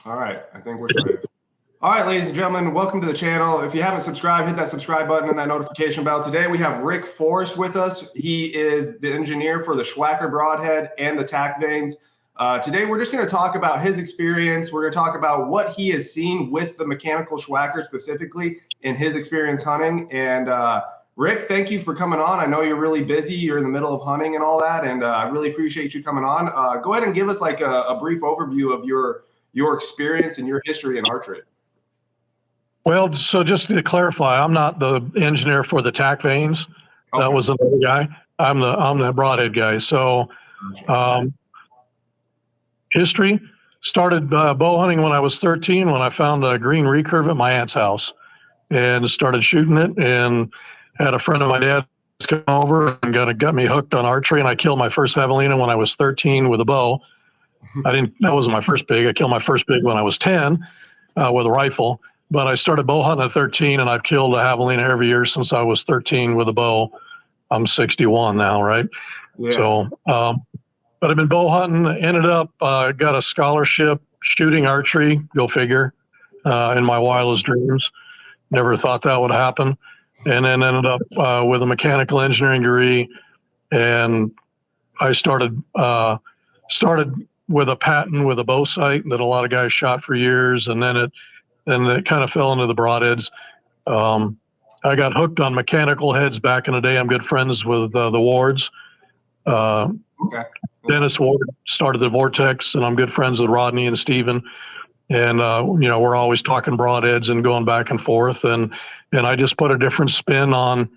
All right, I think we're live. All right, ladies and gentlemen, welcome to the channel. If you haven't subscribed, hit that subscribe button and that notification bell. Today we have Rick Forrest with us. He is the engineer for the Schwacker Broadhead and the tack vanes. Today we're just going to talk about his experience. We're going to talk about what he has seen with the mechanical Schwacker specifically in his experience hunting. And Rick, thank you for coming on. I know you're really busy. You're in the middle of hunting and all that, and I really appreciate you coming on. Go ahead and give us like a brief overview of your experience and your history in archery. Well, so just to clarify, I'm not the engineer for the tack vanes. Okay. That was another guy. I'm the broadhead guy. So history started bow hunting when I was 13, when I found a green recurve at my aunt's house and started shooting it, and had a friend of my dad's come over and got me hooked on archery, and I killed my first javelina when I was 13 with a bow. That wasn't my first pig. I killed my first pig when I was 10 with a rifle. But I started bow hunting at 13, and I've killed a javelina every year since I was 13 with a bow. I'm 61 now, right? Yeah. So, but I've been bow hunting. Ended up got a scholarship shooting archery. Go figure. In my wildest dreams, never thought that would happen. And then ended up with a mechanical engineering degree, and I started with a patent with a bow sight that a lot of guys shot for years, and then it kind of fell into the broadheads. I got hooked on mechanical heads back in the day. I'm good friends with the Wards. Okay. Dennis Ward started the Vortex, and I'm good friends with Rodney and Steven. And we're always talking broadheads and going back and forth. And I just put a different spin on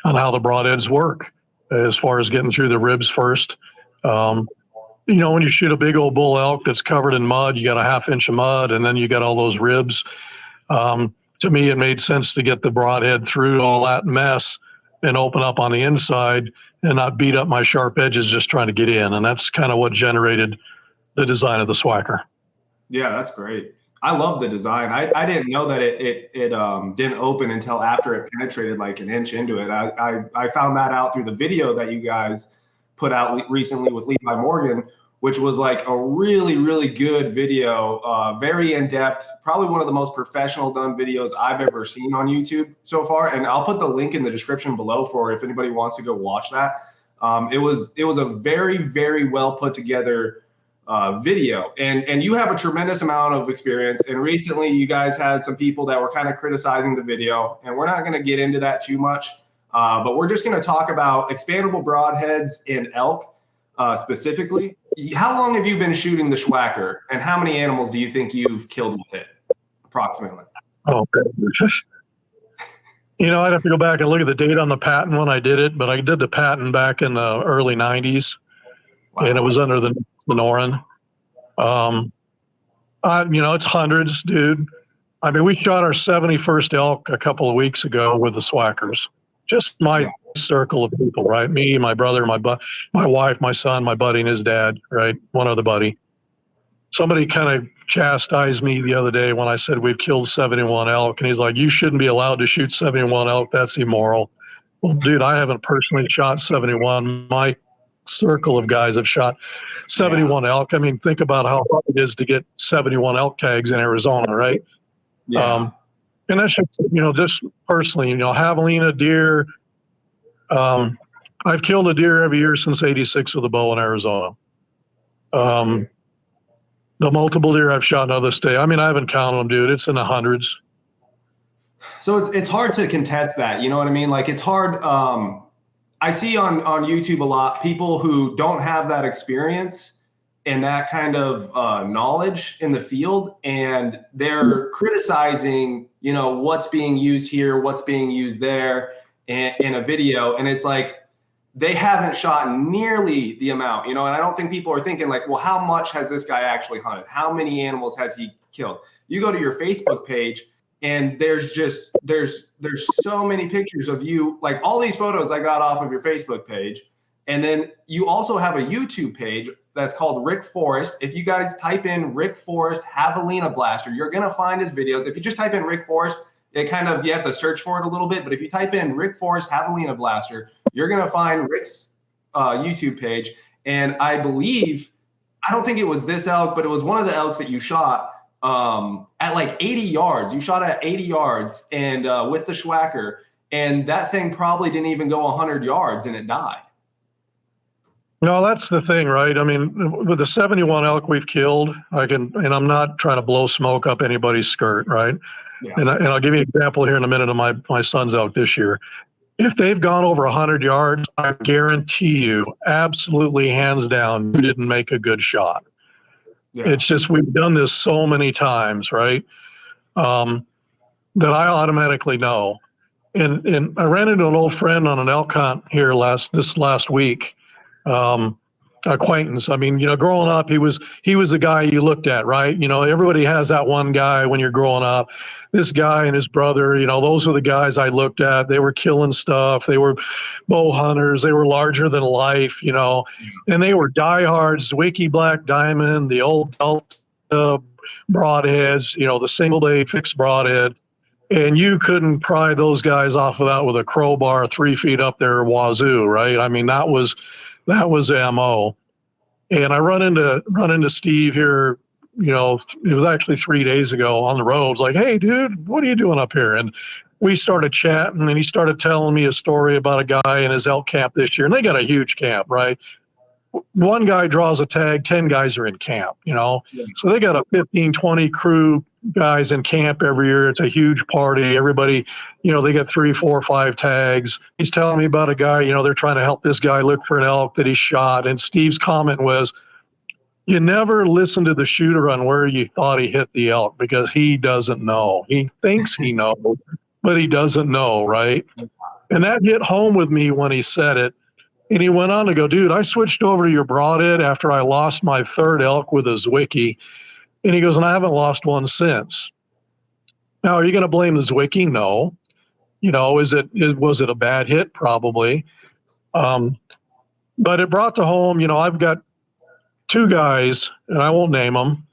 how the broadheads work as far as getting through the ribs first. When you shoot a big old bull elk that's covered in mud, you got a ½ inch of mud, and then you got all those ribs. To me, it made sense to get the broadhead through all that mess and open up on the inside and not beat up my sharp edges just trying to get in. And that's kind of what generated the design of the Schwacker. Yeah, that's great. I love the design. I didn't know that it didn't open until after it penetrated like an inch into it. I found that out through the video that you guys put out recently with Levi Morgan, which was like a really, really good video, very in-depth, probably one of the most professional done videos I've ever seen on YouTube so far. And I'll put the link in the description below for if anybody wants to go watch that. It was a very, very well put together video. And you have a tremendous amount of experience. And recently you guys had some people that were kind of criticizing the video, and we're not going to get into that too much. But we're just going to talk about expandable broadheads and elk specifically. How long have you been shooting the Schwacker, and how many animals do you think you've killed with it, approximately? Oh, I'd have to go back and look at the date on the patent when I did it, but I did the patent back in the early 90s, wow. And it was under the Sonoran. It's hundreds, dude. I mean, we shot our 71st elk a couple of weeks ago with the Schwackers. Just my circle of people, right? Me, my brother, my wife, my son, my buddy, and his dad, right? One other buddy. Somebody kind of chastised me the other day when I said we've killed 71 elk, and he's like, "You shouldn't be allowed to shoot 71 elk. That's immoral." Well, dude, I haven't personally shot 71. My circle of guys have shot 71 elk. I mean, think about how hard it is to get 71 elk tags in Arizona, right? Yeah. And that's just personally, javelina, deer. I've killed a deer every year since '86 with a bow in Arizona. The multiple deer I've shot in this day, I mean, I haven't counted them, dude. It's in the hundreds. So it's hard to contest that. You know what I mean? Like, it's hard. I see on YouTube a lot people who don't have that experience and that kind of knowledge in the field, and they're criticizing, what's being used here, what's being used there in a video. And it's like, they haven't shot nearly the amount, and I don't think people are thinking like, well, how much has this guy actually hunted? How many animals has he killed? You go to your Facebook page, and there's so many pictures of you, like all these photos I got off of your Facebook page. And then you also have a YouTube page that's called Rick Forrest. If you guys type in Rick Forrest Javelina Blaster, you're going to find his videos. If you just type in Rick Forrest, you have to search for it a little bit. But if you type in Rick Forrest Javelina Blaster, you're going to find Rick's YouTube page. And I believe, I don't think it was this elk, but it was one of the elks that you shot. at like 80 yards. You shot at 80 yards and with the schwacker, and that thing probably didn't even go 100 yards and it died. No, that's the thing, right? I mean, with the 71 elk we've killed, and I'm not trying to blow smoke up anybody's skirt, right? Yeah. And I'll give you an example here in a minute of my son's elk this year. If they've gone over 100 yards, I guarantee you, absolutely hands down, you didn't make a good shot. Yeah. It's just we've done this so many times, right? That I automatically know. And I ran into an old friend on an elk hunt here this last week. Acquaintance. I mean, growing up, he was the guy you looked at, right? Everybody has that one guy when you're growing up. This guy and his brother, those are the guys I looked at. They were killing stuff. They were bow hunters. They were larger than life, and they were diehards, Zwickey Black Diamond, the old Delta broadheads, the single day fixed broadhead. And you couldn't pry those guys off of that with a crowbar 3 feet up their wazoo, right? I mean, that was MO. And I run into Steve here, it was actually 3 days ago on the road. It's like, hey, dude, what are you doing up here? And we started chatting, and he started telling me a story about a guy in his elk camp this year. And they got a huge camp, right? One guy draws a tag, 10 guys are in camp, Yeah. So they got a 15, 20 crew guys in camp every year. It's a huge party. Everybody, they got 3, 4, 5 tags. He's telling me about a guy, they're trying to help this guy look for an elk that he shot. And Steve's comment was, you never listen to the shooter on where you thought he hit the elk, because he doesn't know. He thinks he knows, but he doesn't know, right? And that hit home with me when he said it. And he went on to go, dude, I switched over to your broadhead after I lost my third elk with a Zwickey. And he goes, and I haven't lost one since. Now, are you going to blame the Zwickey? No. Was it a bad hit? Probably. But it brought to home, I've got 2 guys, and I won't name them,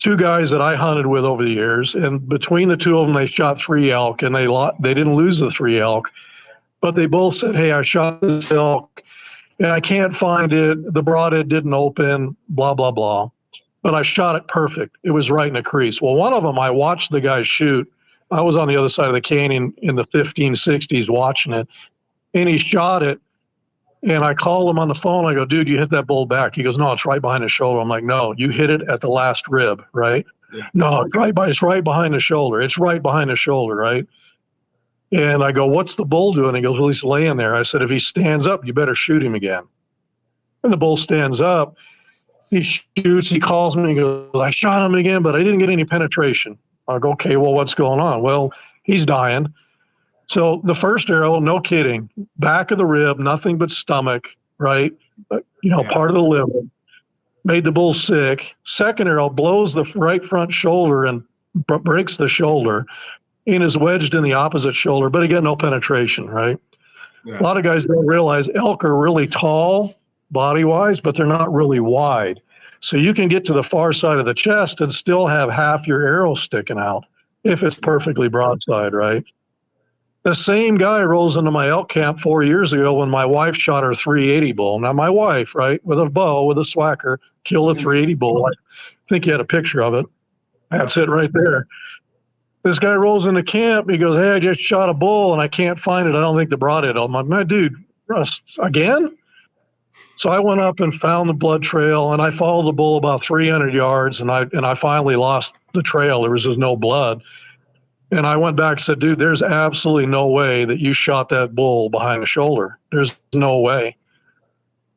2 guys that I hunted with over the years. And between the 2 of them, they shot 3 elk, and they didn't lose the 3 elk. But they both said, hey, I shot this elk, and I can't find it. The broadhead didn't open, blah, blah, blah. But I shot it perfect. It was right in the crease. Well, one of them, I watched the guy shoot. I was on the other side of the canyon in the 1560s watching it, and he shot it. And I called him on the phone. I go, dude, you hit that bull back. He goes, no, it's right behind the shoulder. I'm like, no, you hit it at the last rib, right? Yeah. No, it's right behind the shoulder. It's right behind the shoulder, right? And I go, what's the bull doing? He goes, well, he's laying there. I said, if he stands up, you better shoot him again. And the bull stands up. He shoots. He calls me. He goes, I shot him again, but I didn't get any penetration. I go, okay, well, what's going on? Well, he's dying. So the first arrow, no kidding, back of the rib, nothing but stomach, right? Part of the liver. Made the bull sick. Second arrow blows the right front shoulder and breaks the shoulder. And is wedged in the opposite shoulder, but again, no penetration, right? Yeah. A lot of guys don't realize elk are really tall body-wise, but they're not really wide. So you can get to the far side of the chest and still have half your arrow sticking out if it's perfectly broadside, right? The same guy rolls into my elk camp 4 years ago when my wife shot her 380 bull. Now, my wife, right, with a bow, with a swacker, killed a 380 bull. I think you had a picture of it. That's it right there. This guy rolls into camp. He goes, hey, I just shot a bull and I can't find it. I don't think the broadhead. I'm like, my dude, Russ, again? So I went up and found the blood trail, and I followed the bull about 300 yards, and I finally lost the trail. There was just no blood. And I went back and said, dude, there's absolutely no way that you shot that bull behind the shoulder. There's no way.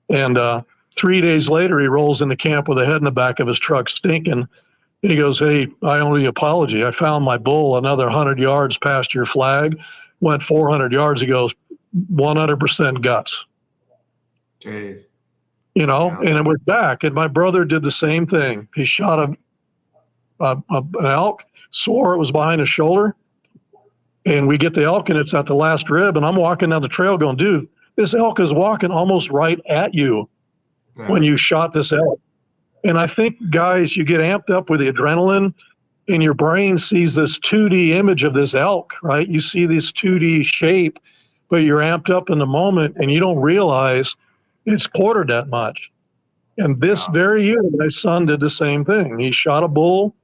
And 3 days later, he rolls into camp with a head in the back of his truck stinking. And he goes, hey, I owe you an apology. I found my bull another 100 yards past your flag, went 400 yards. He goes, 100% guts. Jeez. And it was back. And my brother did the same thing. He shot an elk, swore it was behind his shoulder. And we get the elk, and it's at the last rib. And I'm walking down the trail going, dude, this elk is walking almost right at you when you shot this elk. And I think, guys, you get amped up with the adrenaline, and your brain sees this 2D image of this elk, right? You see this 2D shape, but you're amped up in the moment, and you don't realize it's quartered that much. And this very year, my son did the same thing. He shot a bull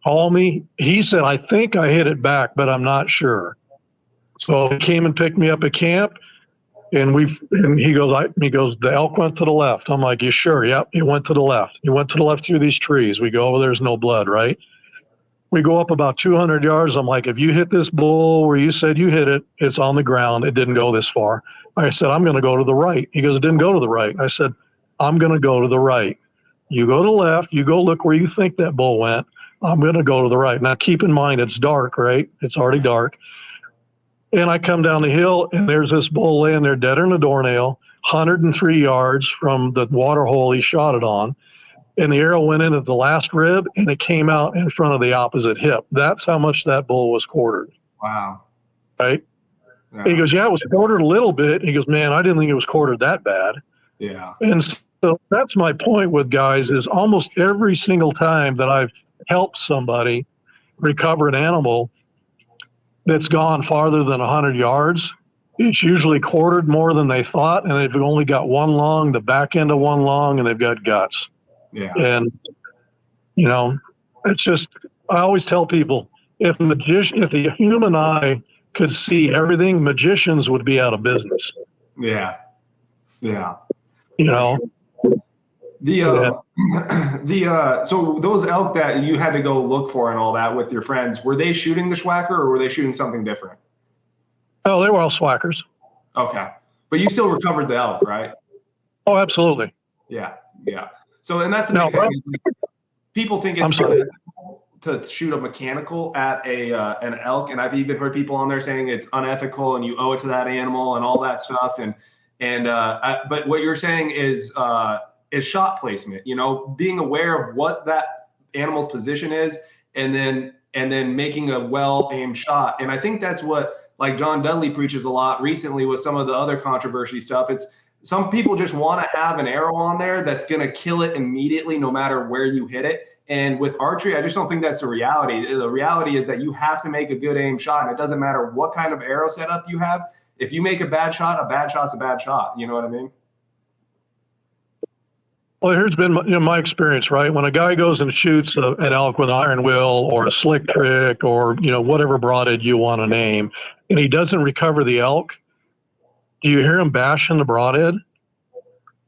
call me. He said, I think I hit it back, but I'm not sure. So he came and picked me up at camp, and he goes, the elk went to the left. I'm like, you sure? Yep, he went to the left. He went to the left through these trees. We go, there's no blood, right? We go up about 200 yards. I'm like, if you hit this bull where you said you hit it, it's on the ground. It didn't go this far. I said, I'm going to go to the right. He goes, it didn't go to the right. I said, I'm going to go to the right. You go to the left. You go look where you think that bull went. I'm going to go to the right. Now, keep in mind, it's dark, right? It's already dark. And I come down the hill, and there's this bull laying there dead in a doornail, 103 yards from the water hole he shot it on. And the arrow went in at the last rib, and it came out in front of the opposite hip. That's how much that bull was quartered. Wow. Right? Yeah. He goes, yeah, it was quartered a little bit. He goes, man, I didn't think it was quartered that bad. Yeah. And so that's my point with guys is almost every single time that I've helped somebody recover an animal that's gone farther than 100 yards, it's usually quartered more than they thought, and they've only got one lung, the back end of one lung, and they've got guts. Yeah. And, you know, it's just, I always tell people, if the human eye could see everything, magicians would be out of business. Yeah. Yeah. You know? So those elk that you had to go look for and all that with your friends, were they shooting the schwacker or were they shooting something different? Oh, they were all swackers. Okay. But you still recovered the elk, right? Oh, absolutely. Yeah. Yeah. So, and that's the big thing. People think it's unethical to shoot a mechanical at an elk. And I've even heard people on there saying it's unethical and you owe it to that animal and all that stuff. But what you're saying is shot placement, you know, being aware of what that animal's position is and then making a well-aimed shot. And I think that's what, like John Dudley preaches a lot recently with some of the other controversy stuff. It's some people just want to have an arrow on there that's going to kill it immediately, no matter where you hit it. And with archery, I just don't think that's the reality. The reality is that you have to make a good aim shot. And it doesn't matter what kind of arrow setup you have. If you make a bad shot's a bad shot. You know what I mean? Well, here's been my experience, right? When a guy goes and shoots an elk with an iron will or a slick trick or, you know, whatever broadhead you want to name, and he doesn't recover the elk, do you hear him bashing the broadhead?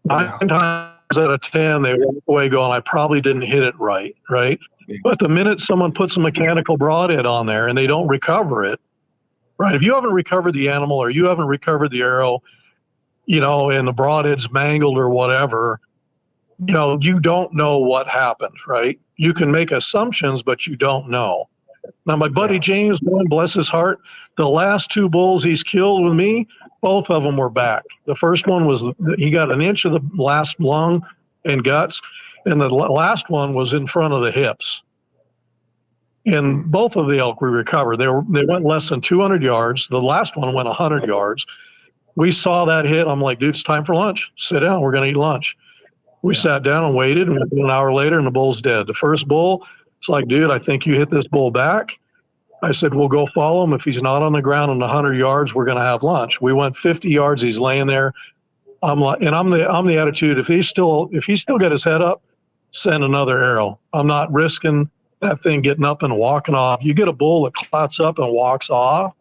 9 times out of 10, they walk away going, I probably didn't hit it right, right? Yeah. But the minute someone puts a mechanical broadhead on there and they don't recover it, right? If you haven't recovered the animal or you haven't recovered the arrow, you know, and the broadhead's mangled or whatever, you know, you don't know what happened, right? You can make assumptions, but you don't know. Now, my buddy James, bless his heart, the last 2 bulls he's killed with me, both of them were back. The first one was, he got an inch of the last lung and guts, and the last one was in front of the hips. And both of the elk we recovered. They went less than 200 yards. The last one went 100 yards. We saw that hit. I'm like, dude, it's time for lunch. Sit down. We're going to eat lunch. We sat down and waited, and an hour later, and the bull's dead. The first bull, it's like, dude, I think you hit this bull back. I said, we'll go follow him. If he's not on the ground in 100 yards, we're going to have lunch. We went 50 yards. He's laying there. I'm like, and I'm the attitude. If he's still got his head up, send another arrow. I'm not risking that thing getting up and walking off. You get a bull that clots up and walks off,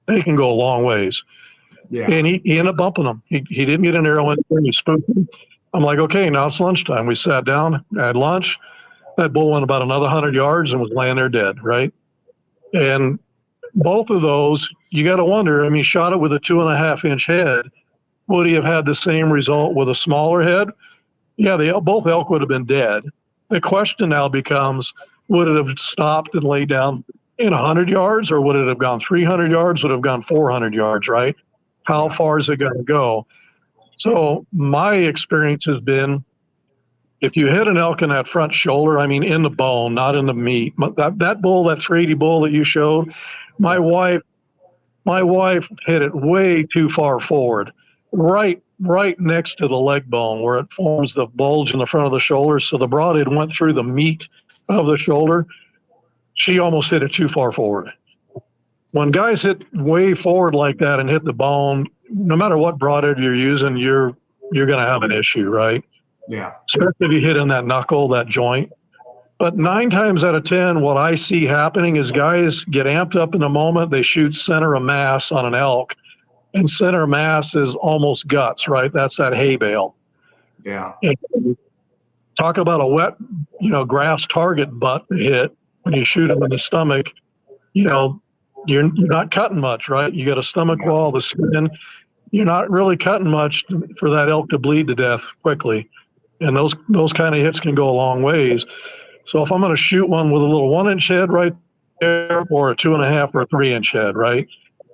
they can go a long ways. Yeah. And he ended up bumping him. He didn't get an arrow in there. He spooked him. I'm like, okay, now it's lunchtime. We sat down, had lunch. That bull went about another 100 yards and was laying there dead, right? And both of those, you got to wonder, I mean, shot it with a 2.5-inch head. Would he have had the same result with a smaller head? Yeah, both elk would have been dead. The question now becomes, would it have stopped and laid down in 100 yards, or would it have gone 300 yards, would it have gone 400 yards, right? How far is it going to go? So my experience has been, if you hit an elk in that front shoulder, I mean in the bone, not in the meat. That bull, that 380 bull that you showed, my wife hit it way too far forward, right next to the leg bone where it forms the bulge in the front of the shoulder. So the broadhead went through the meat of the shoulder. She almost hit it too far forward. When guys hit way forward like that and hit the bone, no matter what broadhead you're using, you're going to have an issue, right? Yeah. Especially if you hit in that knuckle, that joint. But 9 times out of 10, what I see happening is guys get amped up in the moment. They shoot center of mass on an elk, and center of mass is almost guts, right? That's that hay bale. Yeah. And talk about a wet, grass target butt hit when you shoot him in the stomach. You're not cutting much, right? You got a stomach wall, the skin. You're not really cutting much for that elk to bleed to death quickly. And those kind of hits can go a long ways. So if I'm going to shoot one with a little 1-inch head right there, or a 2.5 or a 3-inch head, right,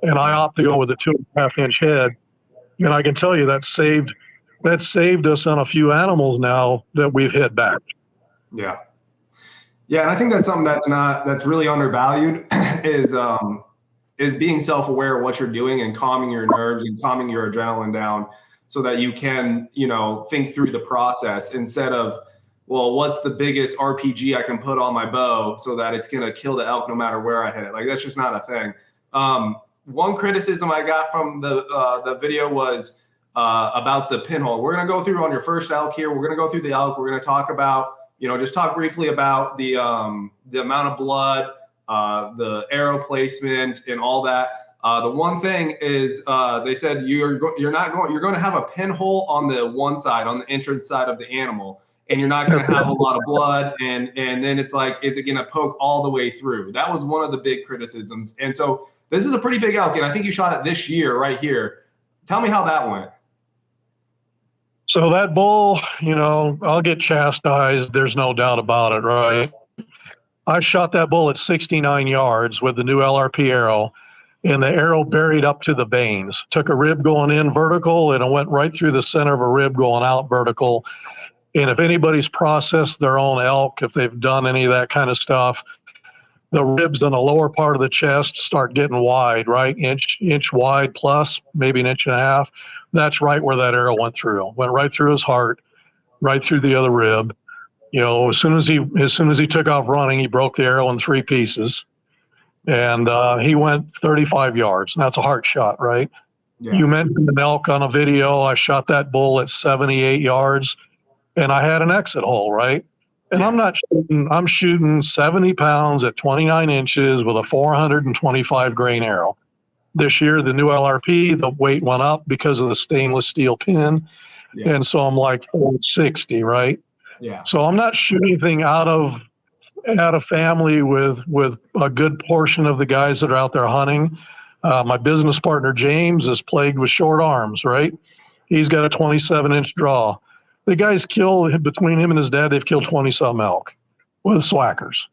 and I opt to go with a 2.5-inch head, and I can tell you that saved us on a few animals now that we've hit back. Yeah. Yeah, and I think that's something that's really undervalued is being self-aware of what you're doing and calming your nerves and calming your adrenaline down so that you can, think through the process instead of, well, what's the biggest RPG I can put on my bow so that it's going to kill the elk no matter where I hit it? Like, that's just not a thing. One criticism I got from the video was about the pinhole. We're going to go through on your first elk here. We're going to go through the elk. We're going to talk about, just talk briefly about the amount of blood, the arrow placement, and all that. The one thing is they said you're going to have a pinhole on the one side, on the entrance side of the animal, and you're not going to have a lot of blood. And then it's like, is it going to poke all the way through? That was one of the big criticisms. And so this is a pretty big elk, and I think you shot it this year right here. Tell me how that went. So that bull, I'll get chastised. There's no doubt about it, right? I shot that bull at 69 yards with the new LRP arrow, and the arrow buried up to the veins. Took a rib going in vertical, and it went right through the center of a rib going out vertical. And if anybody's processed their own elk, if they've done any of that kind of stuff, the ribs in the lower part of the chest start getting wide, right? Inch wide plus, maybe an inch and a half. That's right where that arrow went through. Went right through his heart, right through the other rib. As soon as he took off running, he broke the arrow in 3 pieces, and he went 35 yards. And that's a heart shot, right? Yeah. You mentioned an elk on a video. I shot that bull at 78 yards, and I had an exit hole, right? And I'm shooting 70 pounds at 29 inches with a 425 grain arrow. This year, the new LRP, the weight went up because of the stainless steel pin. Yeah. And so I'm like 460, right? Yeah. So I'm not shooting anything out of family with a good portion of the guys that are out there hunting. My business partner, James, is plagued with short arms, right? He's got a 27-inch draw. The guys between him and his dad, they've killed 20-some elk with swackers,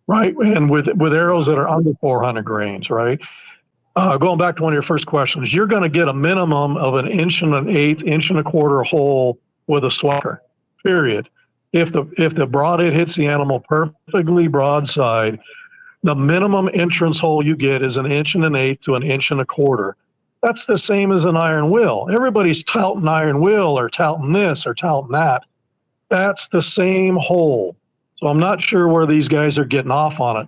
right? And with arrows that are under 400 grains, right? Going back to one of your first questions, you're going to get a minimum of an 1.125 1.25 hole with a swacker, period. If the broadhead hits the animal perfectly broadside, the minimum entrance hole you get is 1.125 to 1.25. That's the same as an iron will. Everybody's touting iron will or touting this or touting that. That's the same hole. So I'm not sure where these guys are getting off on it.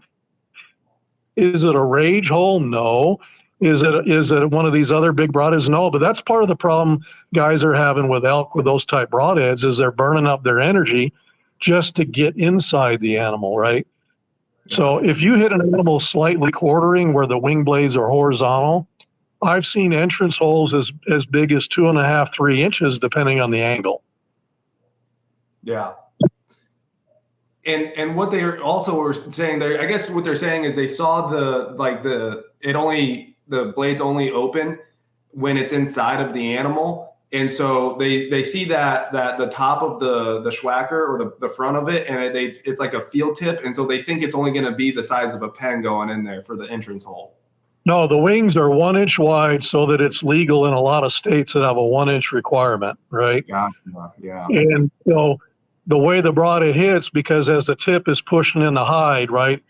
Is it a rage hole? No. Is it one of these other big broadheads? No, but that's part of the problem guys are having with elk with those type broadheads is they're burning up their energy just to get inside the animal, right? Yeah. So if you hit an animal slightly quartering where the wing blades are horizontal, I've seen entrance holes as big as 2.5, 3 inches, depending on the angle. Yeah. And what they also were saying there, I guess what they're saying is they saw the blades only open when it's inside of the animal. And so they see that the top of the schwacker or the front of it, and it's like a field tip. And so they think it's only going to be the size of a pen going in there for the entrance hole. No, the wings are 1 inch wide so that it's legal in a lot of states that have a 1 inch requirement, right? Yeah. And the way the broadhead hits, because as the tip is pushing in the hide, right?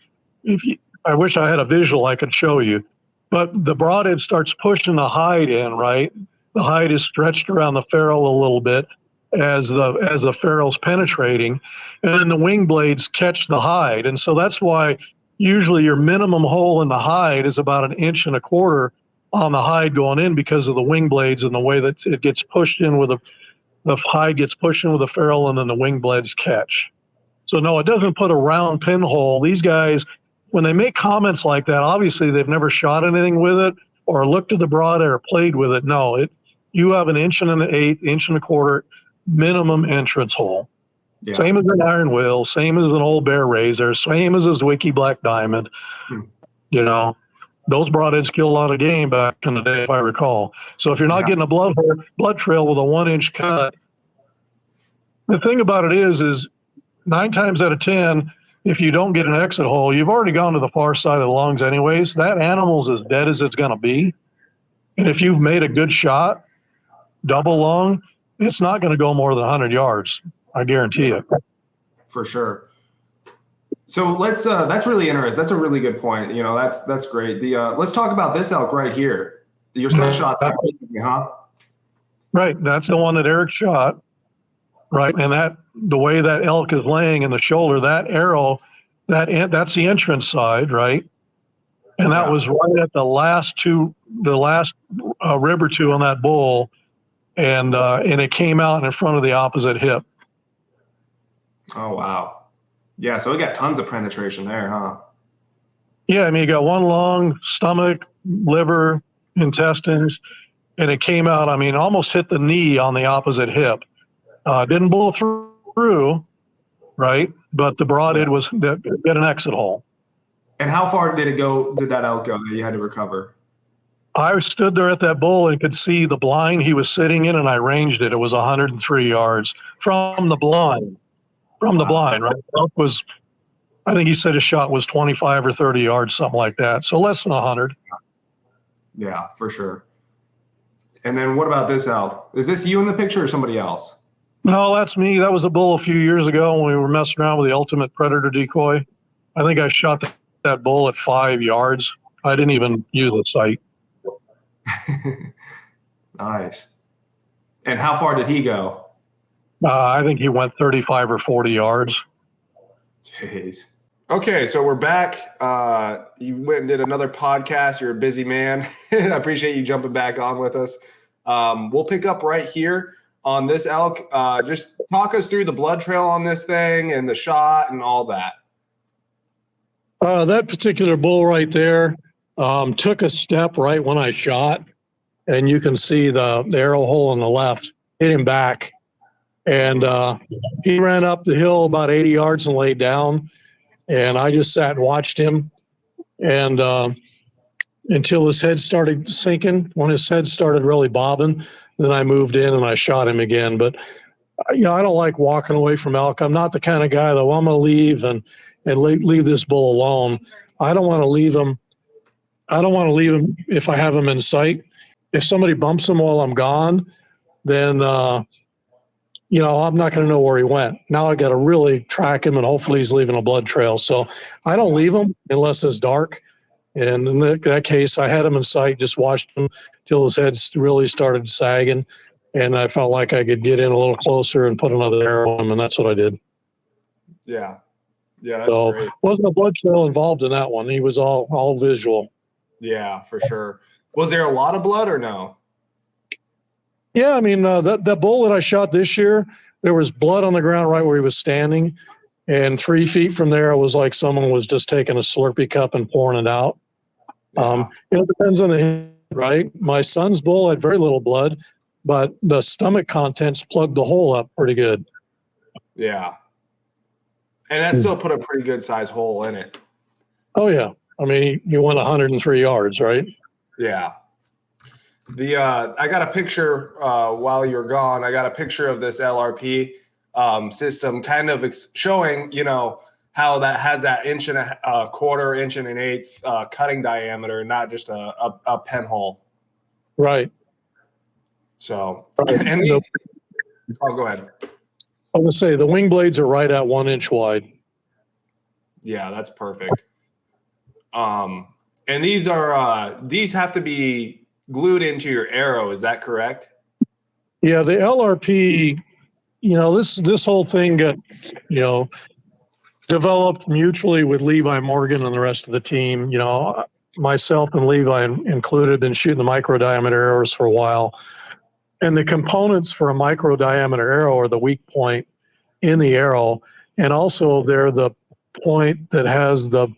I wish I had a visual I could show you, but the broadhead starts pushing the hide in, right? The hide is stretched around the ferrule a little bit as the ferrule's penetrating, and then the wing blades catch the hide. And so that's why usually your minimum hole in the hide is about 1.25 on the hide going in because of the wing blades and the way that it gets pushed in with the hide gets pushed in with the ferrule and then the wing blades catch. So no, it doesn't put a round pinhole. These guys, when they make comments like that, obviously they've never shot anything with it or looked at the broadhead or played with it. No, you have an 1.125 inch, 1.25 minimum entrance hole. Yeah. Same as an iron will, same as an old bear razor, same as a Zwicky Black Diamond. You know, those broadheads kill a lot of game back in the day, if I recall. So if you're not getting a blood trail with a 1-inch cut, the thing about it is 9 times out of 10, if you don't get an exit hole, you've already gone to the far side of the lungs anyways. That animal's as dead as it's going to be. And if you've made a good shot, double lung, it's not going to go more than 100 yards. I guarantee it. For sure. So let's, that's really interesting. That's a really good point. You know, that's great. Let's talk about this elk right here. Your second shot, huh? Right. That's the one that Eric shot. Right. And the way that elk is laying in the shoulder, that arrow, that's the entrance side. Right. And that was right at the last rib or two on that bull. And it came out in front of the opposite hip. Oh, wow. Yeah. So we got tons of penetration there, huh? Yeah. I mean, you got one lung, stomach, liver, intestines, and it came out, I mean, almost hit the knee on the opposite hip. Didn't blow through, right? But the broadhead got an exit hole. And how far did that elk go that you had to recover? I stood there at that bull and could see the blind he was sitting in, and I ranged it. It was 103 yards from the blind. From the blind, right? Elk was, I think he said his shot was 25 or 30 yards, something like that. So less than 100. Yeah, for sure. And then what about this elk? Is this you in the picture or somebody else? No, that's me. That was a bull a few years ago when we were messing around with the ultimate predator decoy. I think I shot that bull at 5 yards. I didn't even use the sight. Nice. And how far did he go? I think he went 35 or 40 yards. Jeez. Okay, so we're back. You went and did another podcast. You're a busy man. I appreciate you jumping back on with us. We'll pick up right here on this elk. Just talk us through the blood trail on this thing and the shot and all that. That particular bull right there took a step right when I shot, and you can see the arrow hole on the left hit him back. And he ran up the hill about 80 yards and laid down. And I just sat and watched him, and until his head started sinking. When his head started really bobbing, then I moved in and I shot him again. But I don't like walking away from elk. I'm not the kind of guy that, well, I'm going to leave and leave this bull alone. I don't want to leave him. I don't want to leave him if I have him in sight. If somebody bumps him while I'm gone, then I'm not going to know where he went. Now I got to really track him, and hopefully he's leaving a blood trail. So I don't leave him unless it's dark. And in that case, I had him in sight, just watched him till his head really started sagging. And I felt like I could get in a little closer and put another arrow on him, and that's what I did. Yeah. Yeah, that's great. Wasn't a blood trail involved in that one. He was all visual. Yeah, for sure. Was there a lot of blood or no? Yeah, I mean, that bull that I shot this year, there was blood on the ground right where he was standing. And 3 feet from there, it was like someone was just taking a Slurpee cup and pouring it out. Yeah. It depends on the hit, right? My son's bull had very little blood, but the stomach contents plugged the hole up pretty good. Yeah. And that still put a pretty good size hole in it. Oh, yeah. I mean, he went 103 yards, right? Yeah. I got a picture while you're gone. I got a picture of this LRP system, kind of showing, how that has that 1.25 inch, 1 1/8 cutting diameter, not just a pen hole. Right. So, right. And these, go ahead. I was going to say the wing blades are right at 1 inch wide. Yeah, that's perfect. And these have to be glued into your arrow. Is that correct? Yeah, the LRP, this whole thing got, developed mutually with Levi Morgan and the rest of the team. Myself and Levi included have been shooting the micro diameter arrows for a while. And the components for a micro diameter arrow are the weak point in the arrow and also they're the point that has the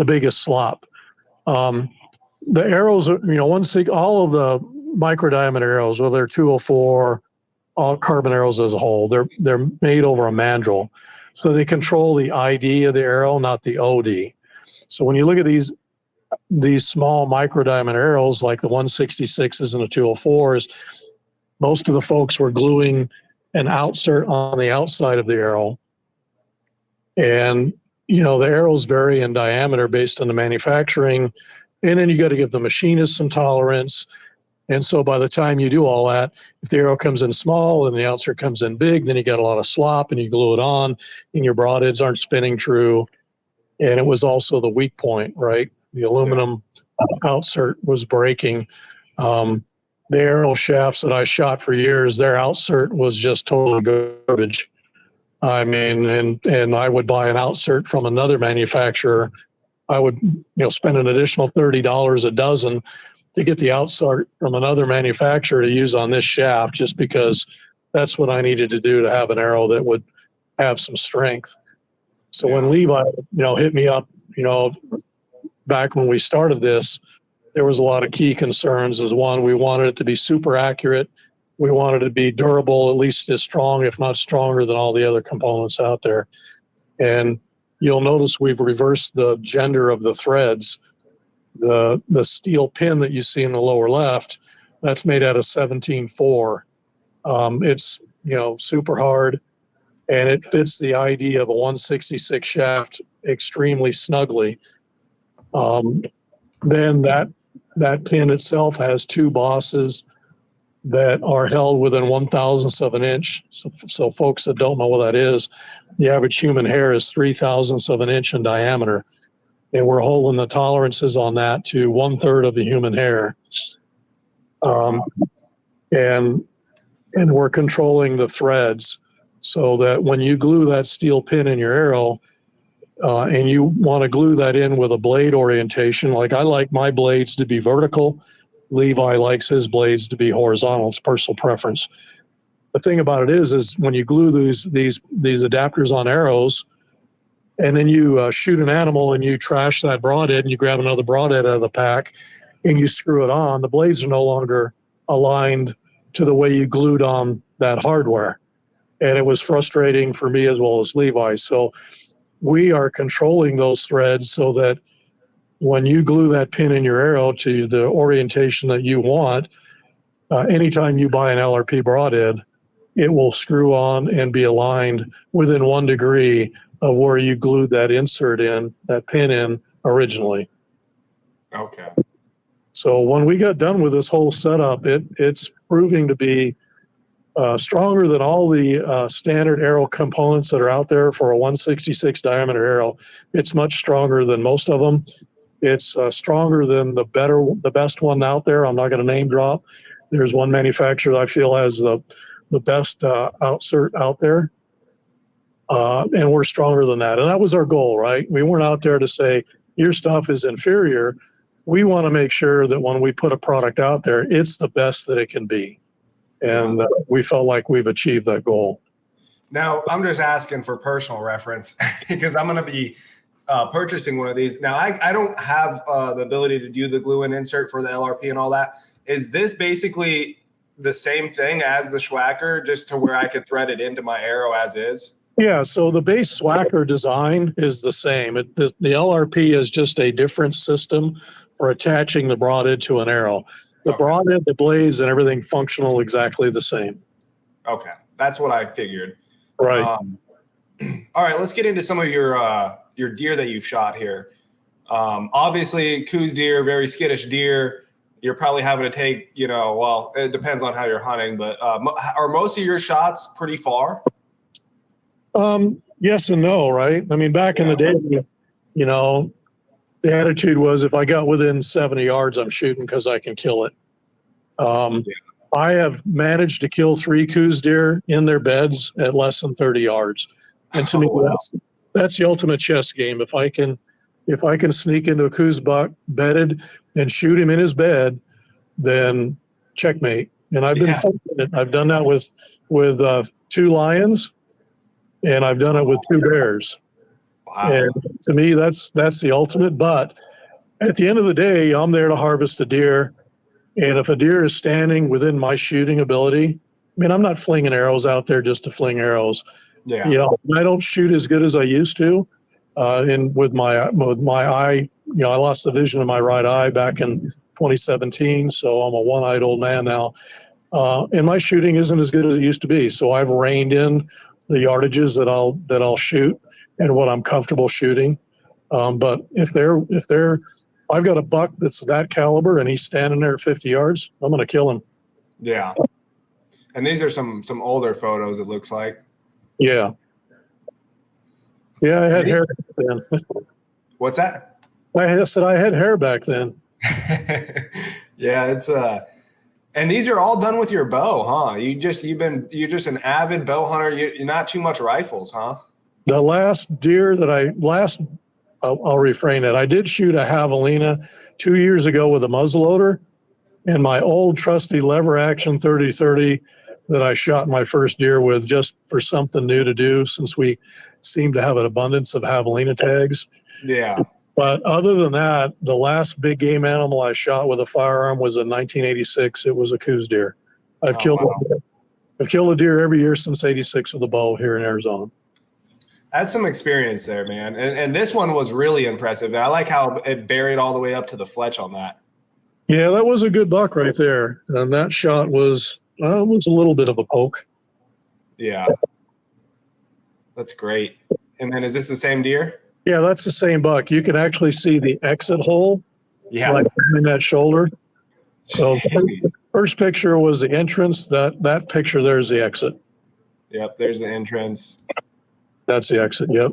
biggest slop. The arrows are, all of the micro diameter arrows, whether they're 204, all carbon arrows as a whole, they're made over a mandrel. So they control the ID of the arrow, not the OD. So when you look at these small micro diameter arrows, like the 166s and the 204s, most of the folks were gluing an outsert on the outside of the arrow. And, the arrows vary in diameter based on the manufacturing. And then you got to give the machinist some tolerance. And so by the time you do all that, if the arrow comes in small and the outsert comes in big, then you got a lot of slop and you glue it on and your broadheads aren't spinning true. And it was also the weak point, right? The aluminum outsert was breaking. The arrow shafts that I shot for years, their outsert was just totally garbage. I mean, and I would buy an outsert from another manufacturer. I would, spend an additional $30 a dozen to get the outsert from another manufacturer to use on this shaft, just because that's what I needed to do to have an arrow that would have some strength. So when Levi, hit me up, back when we started this, there was a lot of key concerns. As one, we wanted it to be super accurate. We wanted it to be durable, at least as strong, if not stronger than all the other components out there. And you'll notice we've reversed the gender of the threads. The steel pin that you see in the lower left, that's made out of 17.4. It's, super hard, and it fits the idea of a 166 shaft extremely snugly. Then that pin itself has two bosses that are held within 1/1000th of an inch. So folks that don't know what that is, the average human hair is 3/1000th of an inch in diameter. And we're holding the tolerances on that to 1/3 of the human hair. And we're controlling the threads so that when you glue that steel pin in your arrow, and you want to glue that in with a blade orientation, like I like my blades to be vertical, Levi likes his blades to be horizontal. It's personal preference. The thing about it is when you glue these adapters on arrows, and then you shoot an animal and you trash that broadhead and you grab another broadhead out of the pack and you screw it on, the blades are no longer aligned to the way you glued on that hardware. And it was frustrating for me as well as Levi. So we are controlling those threads so that when you glue that pin in your arrow to the orientation that you want, anytime you buy an LRP broadhead, it will screw on and be aligned within 1 degree of where you glued that insert in, that pin in originally. Okay. So when we got done with this whole setup, it's proving to be stronger than all the standard arrow components that are out there for a 166 diameter arrow. It's much stronger than most of them. It's stronger than the best one out there. I'm not going to name drop. There's one manufacturer that I feel has the best outsert out there. And we're stronger than that. And that was our goal, right? We weren't out there to say, your stuff is inferior. We want to make sure that when we put a product out there, it's the best that it can be. And we felt like we've achieved that goal. Now, I'm just asking for personal reference because I'm going to be purchasing one of these. Now, I don't have the ability to do the glue and insert for the LRP and all that. Is this basically the same thing as the Schwacker, just to where I could thread it into my arrow as is? Yeah, so the base Schwacker design is the same. The LRP is just a different system for attaching the broadhead to an arrow. The broadhead, the blades, and everything functional exactly the same. Okay, that's what I figured. Right. All right, let's get into some of your deer that you've shot here. Obviously, Coues deer, very skittish deer. You're probably having to take, well, it depends on how you're hunting, but are most of your shots pretty far? Yes and no, right? I mean, back in the day, the attitude was if I got within 70 yards, I'm shooting because I can kill it. I have managed to kill 3 Coues deer in their beds at less than 30 yards. And to me, that's the ultimate chess game. If I can sneak into a Coues buck bedded and shoot him in his bed, then checkmate. And I've been fortunate. I've done that with 2 lions. and I've done it with 2 bears. Wow. And to me, that's the ultimate. But at the end of the day, I'm there to harvest a deer. And if a deer is standing within my shooting ability, I mean, I'm not flinging arrows out there just to fling arrows. Yeah. You know, I don't shoot as good as I used to. And with my eye, you know, I lost the vision in my right eye back in 2017. So I'm a one-eyed old man now. And my shooting isn't as good as it used to be. So I've reined in the yardages that I'll shoot and what I'm comfortable shooting. But if I've got a buck that's that caliber and he's standing there at 50 yards, I'm going to kill him. Yeah. And these are some older photos, it looks like. Yeah. Yeah, I had hair back then. What's that? I said I had hair back then. Yeah, it's and these are all done with your bow, huh? You're just an avid bow hunter. You're not too much rifles, huh? The last deer that I'll refrain it. I did shoot a javelina 2 years ago with a muzzleloader, and my old trusty lever action 30-30 that I shot my first deer with just for something new to do, since we seem to have an abundance of javelina tags. Yeah. But other than that, the last big game animal I shot with a firearm was in 1986. It was a Coues deer. I've killed a deer every year since '86 with a bow here in Arizona. That's some experience there, man. And this one was really impressive. I like how it buried all the way up to the fletch on that. Yeah, that was a good buck right there. And that shot was a little bit of a poke. Yeah. That's great. And then is this the same deer? Yeah, that's the same buck. You can actually see the exit hole, like in that shoulder. So first picture was the entrance. That picture there's the exit. Yep, there's the entrance. That's the exit. Yep.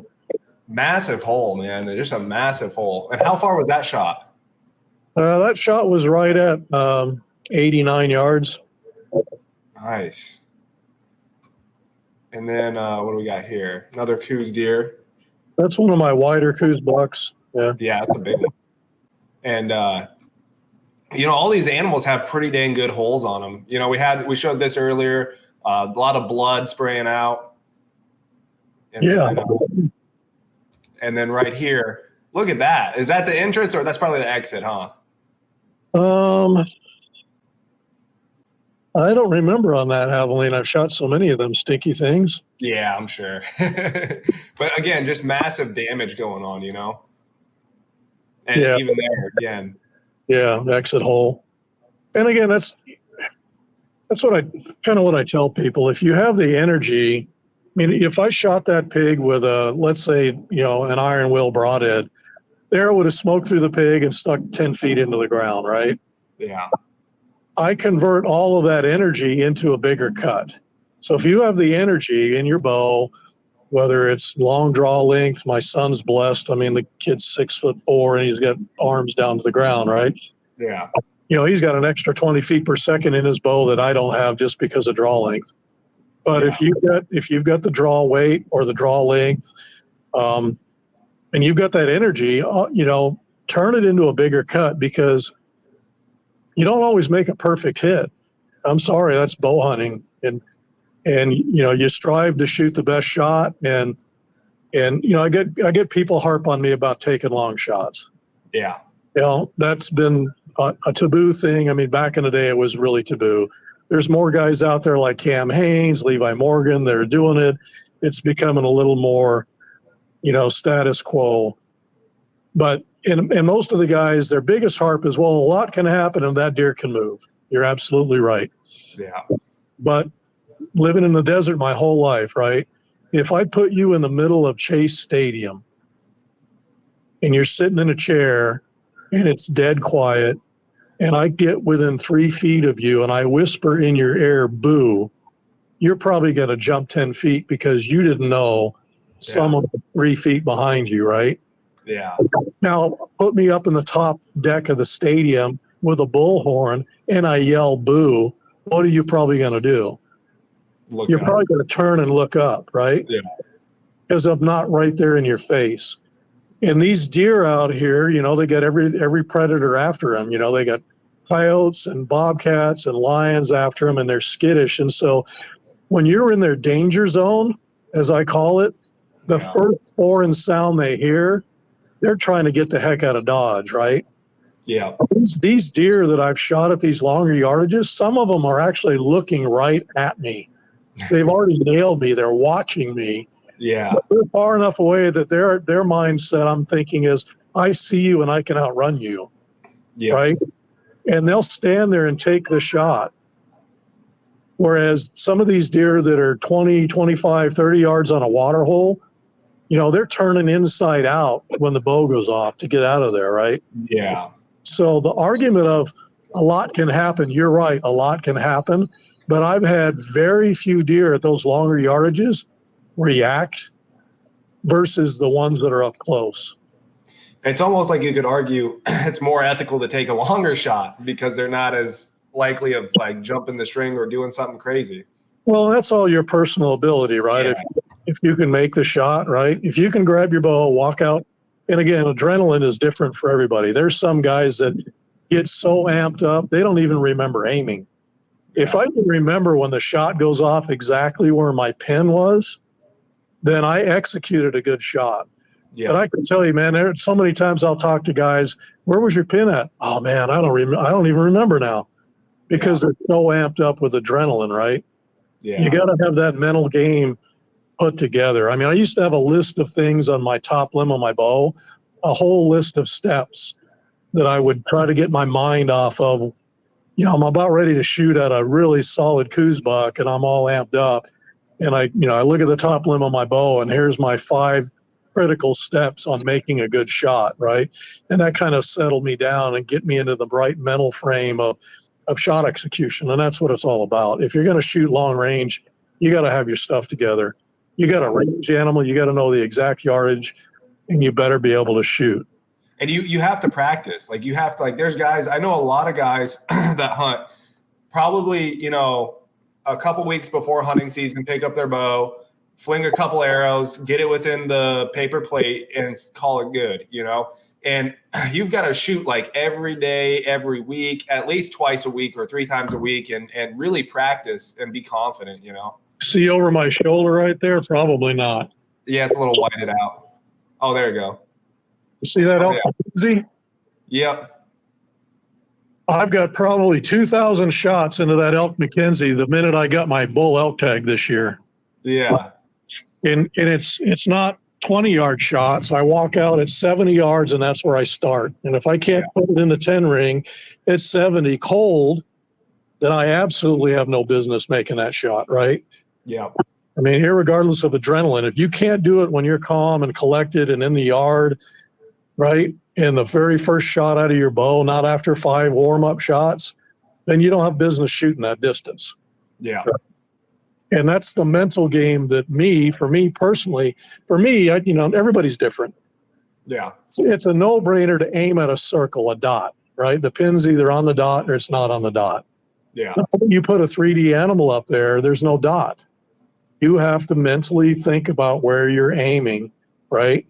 Massive hole, man. Just a massive hole. And how far was that shot? That shot was right at 89 yards. Nice. And then what do we got here? Another Coues deer. That's one of my wider Coues bucks. Yeah. Yeah, that's a big one. And you know, all these animals have pretty dang good holes on them. You know, we showed this earlier. A lot of blood spraying out. And yeah. And then right here, look at that. Is that the entrance, or that's probably the exit, huh? I don't remember on that javelina. I've shot so many of them stinky things. Yeah, I'm sure. But again, just massive damage going on, you know? And yeah. Even there again. Yeah, exit hole. And again, that's what I tell people. If you have the energy, I mean, if I shot that pig with let's say, you know, an iron will broadhead, the arrow would have smoked through the pig and stuck 10 feet into the ground, right? Yeah. I convert all of that energy into a bigger cut. So if you have the energy in your bow, whether it's long draw length, my son's blessed. I mean, the kid's 6'4" and he's got arms down to the ground, right? Yeah. You know, he's got an extra 20 feet per second in his bow that I don't have just because of draw length. But if you've got the draw weight or the draw length, and you've got that energy, you know, turn it into a bigger cut, because you don't always make a perfect hit. I'm sorry, that's bow hunting, and you know, you strive to shoot the best shot, and you know, I get people harp on me about taking long shots. Yeah. You know, that's been a taboo thing. I mean, back in the day, it was really taboo. There's more guys out there like Cam Haynes, Levi Morgan, they're doing it. It's becoming a little more, you know, status quo. But in most of the guys, their biggest harp is, well, a lot can happen and that deer can move. You're absolutely right. Yeah. But living in the desert my whole life, right? If I put you in the middle of Chase Stadium and you're sitting in a chair and it's dead quiet, and I get within 3 feet of you and I whisper in your ear, boo, you're probably going to jump 10 feet because you didn't know someone 3 feet behind you, right? Yeah. Now, put me up in the top deck of the stadium with a bullhorn and I yell boo, what are you probably going to do? You're probably going to turn and look up, right? Yeah. Because I'm not right there in your face. And these deer out here, you know, they got every predator after them. You know, they got coyotes and bobcats and lions after them, and they're skittish. And so when you're in their danger zone, as I call it. The first foreign sound they hear, they're trying to get the heck out of Dodge, right? Yeah. These deer that I've shot at these longer yardages, some of them are actually looking right at me. They've already nailed me. They're watching me. Yeah. But they're far enough away that their mindset, I'm thinking, is I see you and I can outrun you, right? And they'll stand there and take the shot. Whereas some of these deer that are 20, 25, 30 yards on a water hole, they're turning inside out when the bow goes off to get out of there, right? Yeah. So the argument of a lot can happen, you're right, a lot can happen, but I've had very few deer at those longer yardages react versus the ones that are up close. It's almost like you could argue it's more ethical to take a longer shot because they're not as likely of like jumping the string or doing something crazy. Well, that's all your personal ability, right? Yeah. If you can make the shot, right? If you can grab your bow, walk out, and again, adrenaline is different for everybody. There's some guys that get so amped up, they don't even remember aiming. Yeah. If I can remember when the shot goes off exactly where my pin was, then I executed a good shot. Yeah. But I can tell you, man, there so many times I'll talk to guys, where was your pin at? Oh man, I don't even remember now, because they're so amped up with adrenaline, right? Yeah. You got to have that mental game put together. I mean, I used to have a list of things on my top limb of my bow, a whole list of steps that I would try to get my mind off of. I'm about ready to shoot at a really solid coos buck and I'm all amped up. And I look at the top limb of my bow and here's my 5 critical steps on making a good shot, right? And that kind of settled me down and get me into the right mental frame of shot execution. And that's what it's all about. If you're going to shoot long range, you got to have your stuff together. You got to range the animal. You got to know the exact yardage, and you better be able to shoot. And you have to practice. Like you have to, like, there's guys, I know a lot of guys that hunt probably, a couple weeks before hunting season, pick up their bow, fling a couple arrows, get it within the paper plate and call it good, and you've got to shoot like every day, every week, at least twice a week or 3 times a week and really practice and be confident, See over my shoulder right there? Probably not. Yeah, it's a little whited out. Oh, there you go. See that elk McKenzie? Yep. I've got probably 2,000 shots into that elk McKenzie the minute I got my bull elk tag this year. Yeah. And it's not 20-yard shots. I walk out at 70 yards, and that's where I start. And if I can't put it in the 10 ring at 70 cold, then I absolutely have no business making that shot, right? Yeah. I mean, irregardless of adrenaline, if you can't do it when you're calm and collected and in the yard, right, and the very first shot out of your bow, not after 5 warm-up shots, then you don't have business shooting that distance. Yeah. And that's the mental game that for me personally, everybody's different. Yeah. It's a no-brainer to aim at a circle, a dot, right? The pin's either on the dot or it's not on the dot. Yeah. You put a 3D animal up there, there's no dot. You have to mentally think about where you're aiming, right?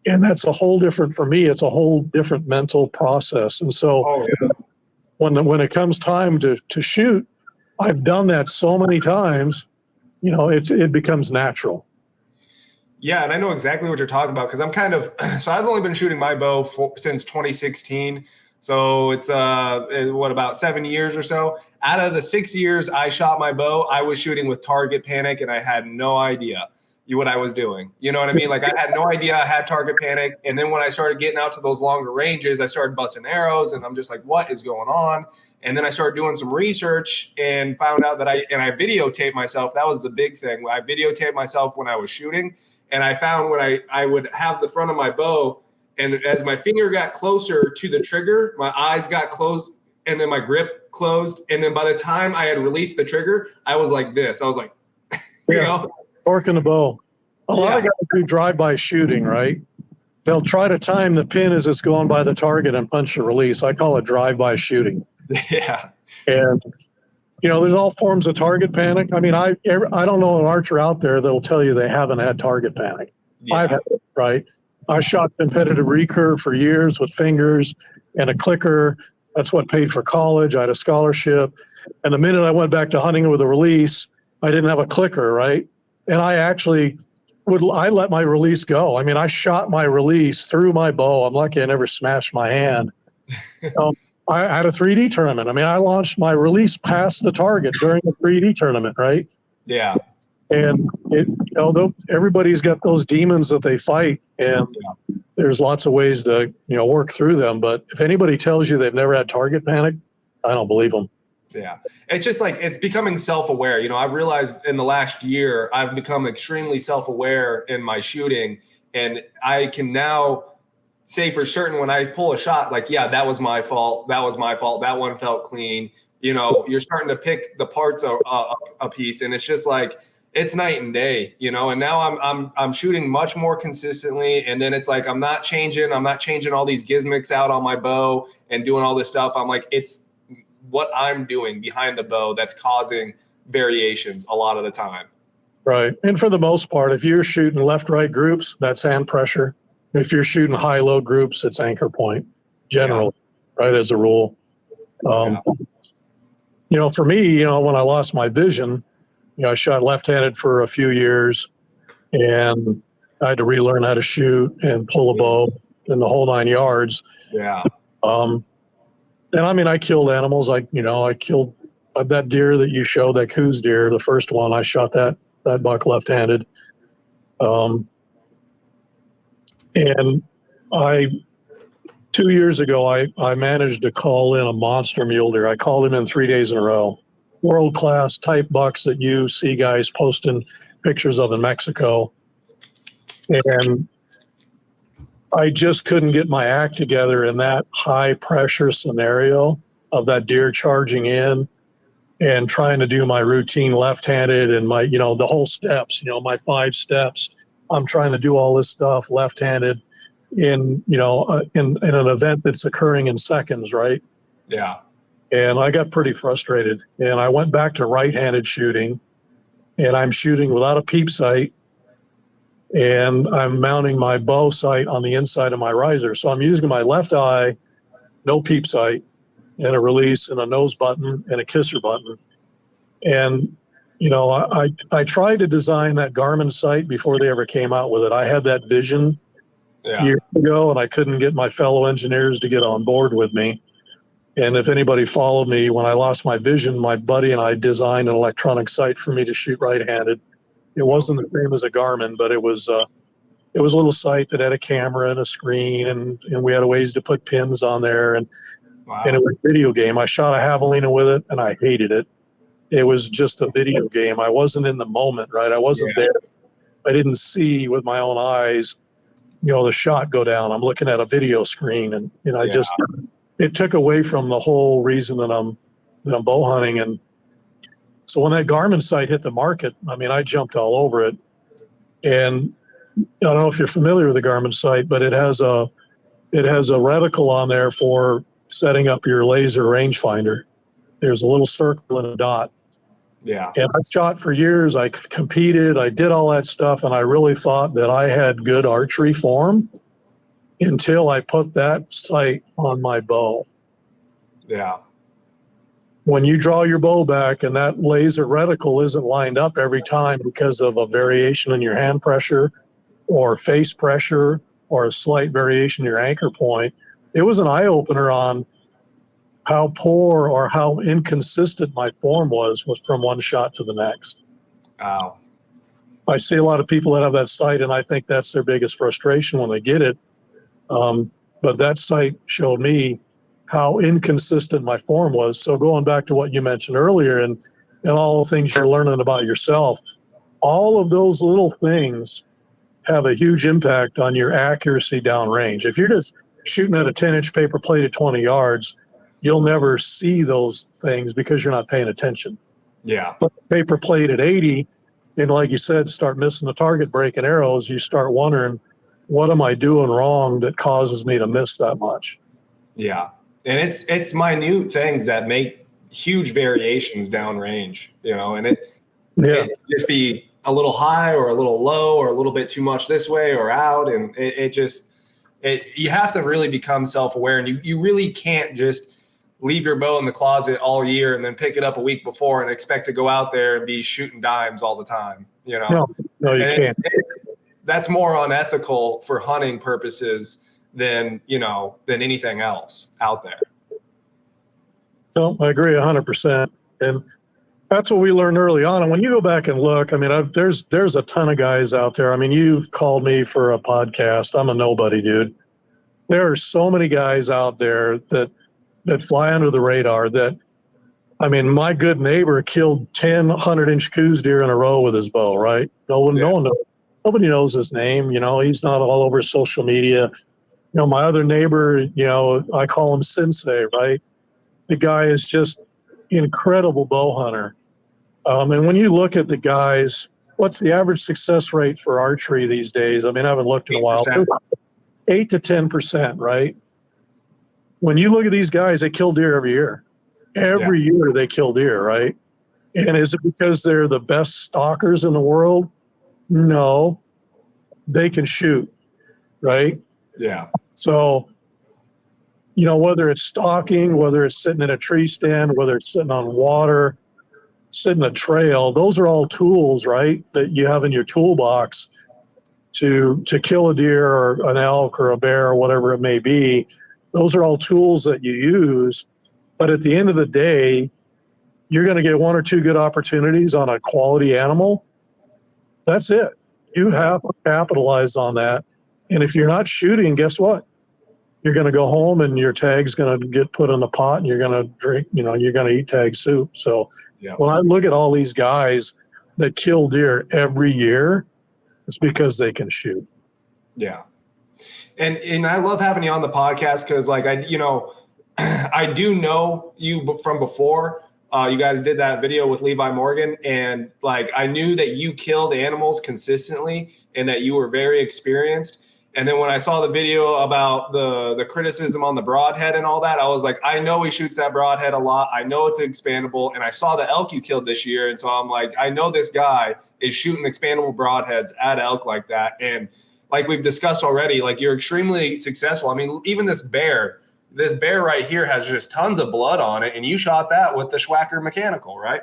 And that's a whole different, for me, it's a whole different mental process. And so when it comes time to shoot, I've done that so many times, it becomes natural. Yeah, and I know exactly what you're talking about because I'm so I've only been shooting my bow since 2016. So it's about 7 years or so. Out of the 6 years I shot my bow, I was shooting with target panic and I had no idea what I was doing. You know what I mean? Like I had no idea I had target panic. And then when I started getting out to those longer ranges, I started busting arrows and I'm just like, what is going on? And then I started doing some research and found out that I videotaped myself. That was the big thing. I videotaped myself when I was shooting. And I found when I would have the front of my bow, and as my finger got closer to the trigger, my eyes got closed and then my grip closed. And then by the time I had released the trigger, I was like this. I was like, Torquing the bow. A lot of guys do drive-by shooting, right? They'll try to time the pin as it's going by the target and punch the release. I call it drive-by shooting. Yeah. And, there's all forms of target panic. I mean, I don't know an archer out there that will tell you they haven't had target panic. Yeah. I've had it, right? I shot competitive recurve for years with fingers and a clicker. That's what paid for college. I had a scholarship. And the minute I went back to hunting with a release, I didn't have a clicker, right? And I actually I let my release go. I mean, I shot my release through my bow. I'm lucky I never smashed my hand. I had a 3D tournament. I mean, I launched my release past the target during the 3D tournament, right? Yeah. And everybody's got those demons that they fight, and there's lots of ways to work through them. But if anybody tells you they've never had target panic, I don't believe them. Yeah. It's just like, it's becoming self-aware. I've realized in the last year, I've become extremely self-aware in my shooting, and I can now say for certain when I pull a shot, like, yeah, that was my fault. That was my fault. That one felt clean. You're starting to pick the parts of a piece, and it's just like, it's night and day, and now I'm shooting much more consistently. And then it's like, I'm not changing all these gizmics out on my bow and doing all this stuff. I'm like, it's what I'm doing behind the bow that's causing variations a lot of the time. Right. And for the most part, if you're shooting left-right groups, that's hand pressure. If you're shooting high-low groups, it's anchor point, generally, right, as a rule. For me, when I lost my vision, I shot left-handed for a few years, and I had to relearn how to shoot and pull a bow in the whole 9 yards. Yeah. And I mean, I killed animals. I killed that deer that you showed, that coos deer, the first one. I shot that buck left-handed. And 2 years ago, I managed to call in a monster mule deer. I called him in 3 days in a row. World-class type bucks that you see guys posting pictures of in Mexico. And I just couldn't get my act together in that high-pressure scenario of that deer charging in and trying to do my routine left-handed and my, the whole steps, my 5 steps. I'm trying to do all this stuff left-handed in an event that's occurring in seconds, right? Yeah. And I got pretty frustrated, and I went back to right-handed shooting, and I'm shooting without a peep sight, and I'm mounting my bow sight on the inside of my riser. So I'm using my left eye, no peep sight, and a release and a nose button and a kisser button. And I tried to design that Garmin sight before they ever came out with it. I had that vision years ago, and I couldn't get my fellow engineers to get on board with me. And if anybody followed me, when I lost my vision, my buddy and I designed an electronic sight for me to shoot right-handed. It wasn't the same as a Garmin, but it was a little sight that had a camera and a screen, and we had ways to put pins on there. And it was a video game. I shot a javelina with it, and I hated it. It was just a video game. I wasn't in the moment, right? I wasn't there. I didn't see with my own eyes, the shot go down. I'm looking at a video screen, and it took away from the whole reason that I'm bow hunting. And so when that Garmin sight hit the market, I mean, I jumped all over it. And I don't know if you're familiar with the Garmin sight, but it has a reticle on there for setting up your laser rangefinder. There's a little circle and a dot. Yeah. And I shot for years. I competed. I did all that stuff, and I really thought that I had good archery form until I put that sight on my bow. Yeah. When you draw your bow back and that laser reticle isn't lined up every time because of a variation in your hand pressure or face pressure or a slight variation in your anchor point, it was an eye-opener on how poor or how inconsistent my form was from one shot to the next. Wow. I see a lot of people that have that sight, and I think that's their biggest frustration when they get it. But that sight showed me how inconsistent my form was. So going back to what you mentioned earlier and all the things you're learning about yourself, all of those little things have a huge impact on your accuracy downrange. If you're just shooting at a 10-inch paper plate at 20 yards, you'll never see those things because you're not paying attention. Yeah. But paper plate at 80, and like you said, start missing the target, breaking arrows, you start wondering, what am I doing wrong that causes me to miss that much? Yeah. And it's minute things that make huge variations downrange, and it just be a little high or a little low or a little bit too much this way or out. And you have to really become self-aware, and you really can't just leave your bow in the closet all year and then pick it up a week before and expect to go out there and be shooting dimes all the time. you know. No, you And can't. that's more unethical for hunting purposes than, you know, than anything else out there. No, I agree 100%. And that's what we learned early on. And when you go back and look, I mean, there's a ton of guys out there. I mean, you've called me for a podcast. I'm a nobody, dude. There are so many guys out there that fly under the radar that, I mean, my good neighbor killed 10 100-inch coos deer in a row with his bow, right? No one knows. Nobody knows his name. You know, he's not all over social media. You know, my other neighbor, you know, I call him Sensei, right? The guy is just incredible bow hunter. And when you look at the guys, what's the average success rate for archery these days? I mean, I haven't looked in a while. 8 to 10%, right? When you look at these guys, they kill deer every year. Every year they kill deer, right? And is it because they're the best stalkers in the world? No. They can shoot, right? Yeah. So, you know, whether it's stalking, whether it's sitting in a tree stand, whether it's sitting on water, sitting a trail, those are all tools, right, that you have in your toolbox to kill a deer or an elk or a bear or whatever it may be. Those are all tools that you use. But at the end of the day, you're going to get one or two good opportunities on a quality animal. That's it. You have to capitalize on that. And if you're not shooting, guess what? You're going to go home and your tag's going to get put in the pot and you're going to drink, you know, you're going to eat tag soup. So when I look at all these guys that kill deer every year, it's because they can shoot. Yeah. And I love having you on the podcast because, like, I do know you from before. You guys did that video with Levi Morgan, and like I knew that you killed animals consistently and that you were very experienced. And then when I saw the video about the criticism on the broadhead and all that, I was like, I know he shoots that broadhead a lot. I know it's expandable. And I saw the elk you killed this year. And so I'm like, I know this guy is shooting expandable broadheads at elk like that. And like we've discussed already, like you're extremely successful. I mean, even this bear right here has just tons of blood on it. And you shot that with the Schwacker mechanical, right?